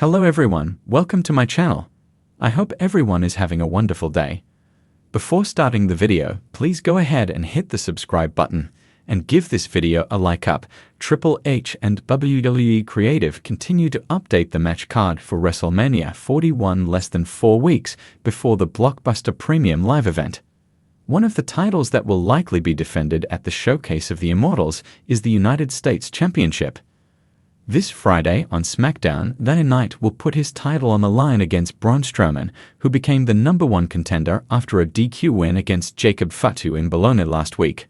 Hello everyone, welcome to my channel. I hope everyone is having a wonderful day. Before starting the video, please go ahead and hit the subscribe button and give this video a like up. Triple H and WWE Creative continue to update the match card for WrestleMania 41 less than 4 weeks before the blockbuster premium live event. One of the titles that will likely be defended at the Showcase of the Immortals is the United States Championship. This Friday on SmackDown, Knight will put his title on the line against Braun Strowman, who became the #1 contender after a DQ win against Jacob Fatu in Bologna last week.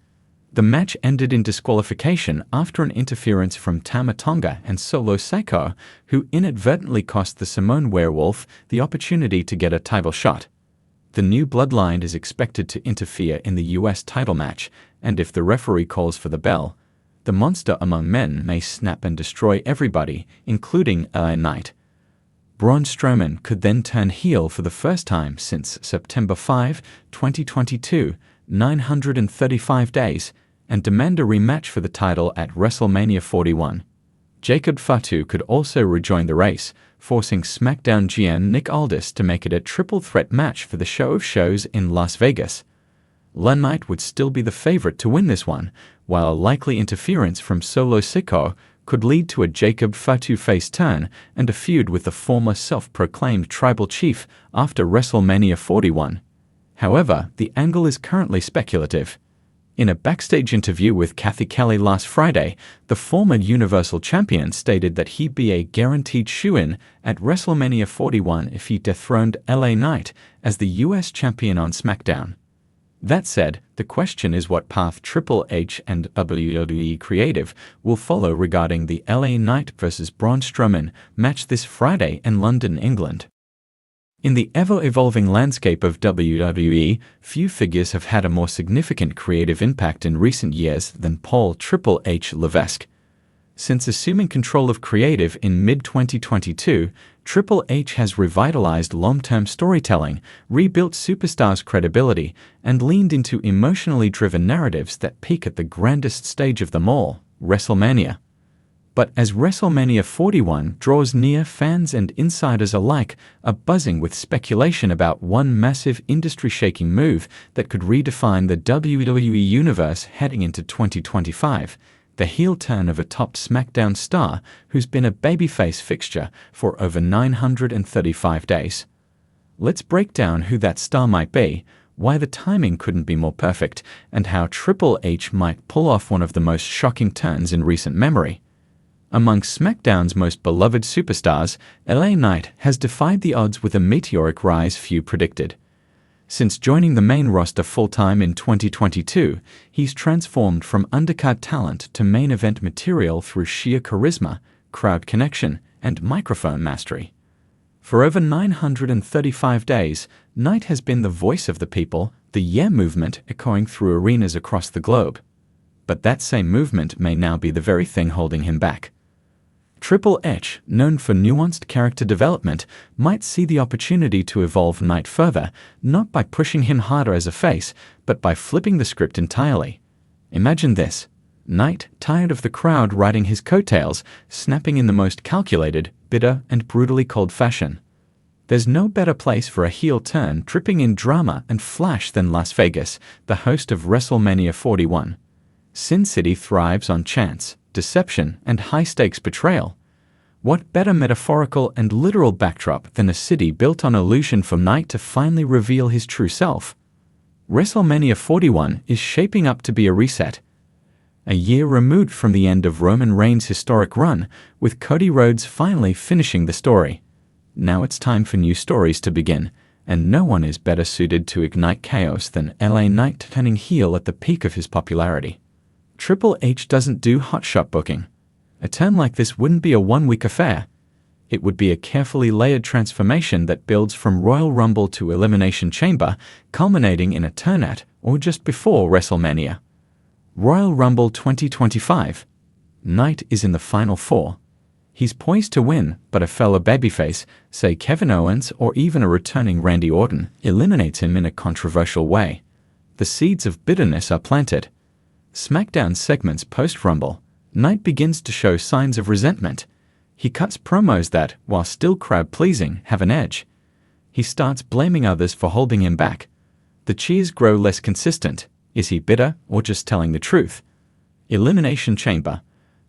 The match ended in disqualification after an interference from Tama Tonga and Solo Sikoa, who inadvertently cost the Samoan Werewolf the opportunity to get a title shot. The new bloodline is expected to interfere in the US title match, and if the referee calls for the bell, the monster among men may snap and destroy everybody, including Knight. Braun Strowman could then turn heel for the first time since September 5, 2022, 935 days, and demand a rematch for the title at WrestleMania 41. Jacob Fatu could also rejoin the race, forcing SmackDown GM Nick Aldis to make it a triple threat match for the show of shows in Las Vegas. Knight would still be the favorite to win this one, while a likely interference from Solo Sikoa could lead to a Jacob Fatu face turn and a feud with the former self-proclaimed tribal chief after WrestleMania 41. However, the angle is currently speculative. In a backstage interview with Kathy Kelly last Friday, the former Universal Champion stated that he'd be a guaranteed shoo-in at WrestleMania 41 if he dethroned LA Knight as the US Champion on SmackDown. That said, the question is what path Triple H and WWE Creative will follow regarding the LA Knight vs. Braun Strowman match this Friday in London, England. In the ever-evolving landscape of WWE, few figures have had a more significant creative impact in recent years than Paul Triple H Levesque. Since assuming control of creative in mid-2022, Triple H has revitalized long-term storytelling, rebuilt superstars' credibility, and leaned into emotionally driven narratives that peak at the grandest stage of them all, WrestleMania. But as WrestleMania 41 draws near, fans and insiders alike are buzzing with speculation about one massive industry-shaking move that could redefine the WWE Universe heading into 2025. The heel turn of a top SmackDown star who's been a babyface fixture for over 935 days. Let's break down who that star might be, why the timing couldn't be more perfect, and how Triple H might pull off one of the most shocking turns in recent memory. Among SmackDown's most beloved superstars, LA Knight has defied the odds with a meteoric rise few predicted. Since joining the main roster full-time in 2022, he's transformed from undercard talent to main event material through sheer charisma, crowd connection, and microphone mastery. For over 935 days, Knight has been the voice of the people, the Yeah movement echoing through arenas across the globe. But that same movement may now be the very thing holding him back. Triple H, known for nuanced character development, might see the opportunity to evolve Knight further, not by pushing him harder as a face, but by flipping the script entirely. Imagine this: Knight, tired of the crowd riding his coattails, snapping in the most calculated, bitter, and brutally cold fashion. There's no better place for a heel turn dripping in drama and flash than Las Vegas, the host of WrestleMania 41. Sin City thrives on chance, deception, and high-stakes betrayal. What better metaphorical and literal backdrop than a city built on illusion for Knight to finally reveal his true self? WrestleMania 41 is shaping up to be a reset. A year removed from the end of Roman Reigns' historic run, with Cody Rhodes finally finishing the story. Now it's time for new stories to begin, and no one is better suited to ignite chaos than LA Knight turning heel at the peak of his popularity. Triple H doesn't do hotshot booking. A turn like this wouldn't be a one-week affair. It would be a carefully layered transformation that builds from Royal Rumble to Elimination Chamber, culminating in a turn at, or just before, WrestleMania. Royal Rumble 2025. Knight is in the Final Four. He's poised to win, but a fellow babyface, say Kevin Owens or even a returning Randy Orton, eliminates him in a controversial way. The seeds of bitterness are planted. SmackDown segments post-Rumble, Knight begins to show signs of resentment. He cuts promos that, while still crowd-pleasing, have an edge. He starts blaming others for holding him back. The cheers grow less consistent. Is he bitter or just telling the truth? Elimination Chamber.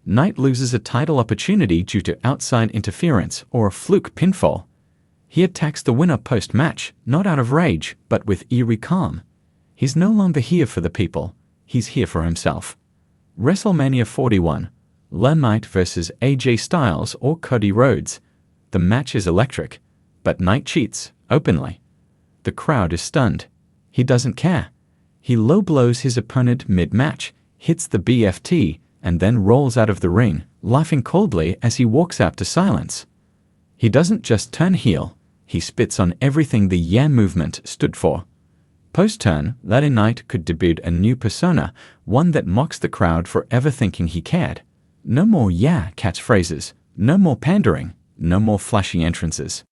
Knight loses a title opportunity due to outside interference or a fluke pinfall. He attacks the winner post-match, not out of rage, but with eerie calm. He's no longer here for the people. He's here for himself. WrestleMania 41. Knight vs. AJ Styles or Cody Rhodes. The match is electric, but Knight cheats, openly. The crowd is stunned. He doesn't care. He low blows his opponent mid-match, hits the BFT, and then rolls out of the ring, laughing coldly as he walks out to silence. He doesn't just turn heel, he spits on everything the Yeah movement stood for. Post-turn, Knight could debut a new persona, one that mocks the crowd for ever thinking he cared. No more yeah catchphrases, no more pandering, no more flashy entrances.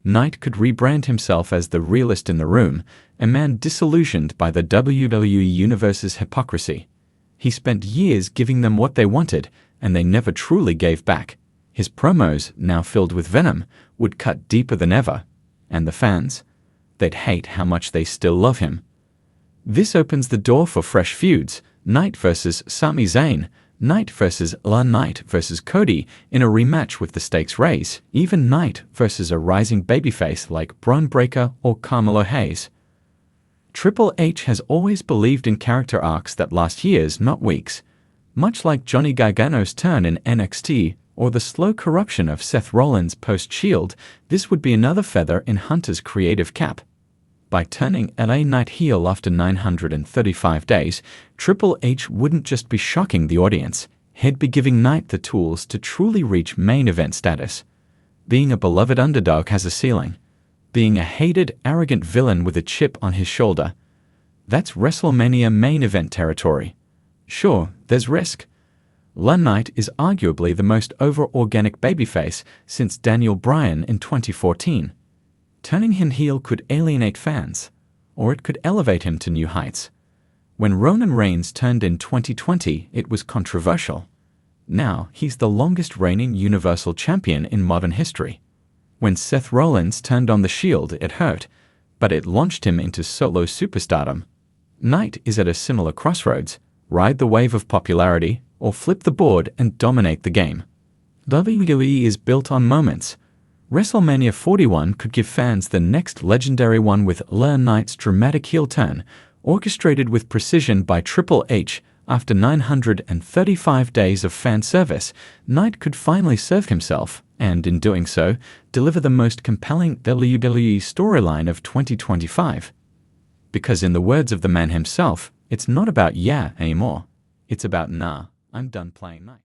Knight could rebrand himself as the realist in the room, a man disillusioned by the WWE Universe's hypocrisy. He spent years giving them what they wanted, and they never truly gave back. His promos, now filled with venom, would cut deeper than ever. And the fans? They'd hate how much they still love him. This opens the door for fresh feuds. Knight vs. Sami Zayn, Knight vs. Knight vs. Cody in a rematch with the stakes raised, even Knight vs. a rising babyface like Braun Breaker or Carmelo Hayes. Triple H has always believed in character arcs that last years, not weeks. Much like Johnny Gargano's turn in NXT or the slow corruption of Seth Rollins post-Shield, this would be another feather in Hunter's creative cap. By turning LA Knight heel after 935 days, Triple H wouldn't just be shocking the audience, he'd be giving Knight the tools to truly reach main event status. Being a beloved underdog has a ceiling. Being a hated, arrogant villain with a chip on his shoulder. That's WrestleMania main event territory. Sure, there's risk. Knight is arguably the most over-organic babyface since Daniel Bryan in 2014. Turning him heel could alienate fans, or it could elevate him to new heights. When Roman Reigns turned in 2020, it was controversial. Now, he's the longest reigning Universal Champion in modern history. When Seth Rollins turned on the Shield, it hurt, but it launched him into solo superstardom. Knight is at a similar crossroads: ride the wave of popularity, or flip the board and dominate the game. WWE is built on moments. WrestleMania 41 could give fans the next legendary one with Knight's dramatic heel turn, orchestrated with precision by Triple H. After 935 days of fan service, Knight could finally serve himself, and in doing so, deliver the most compelling WWE storyline of 2025. Because in the words of the man himself, it's not about yeah anymore. It's about nah, I'm done playing Knight.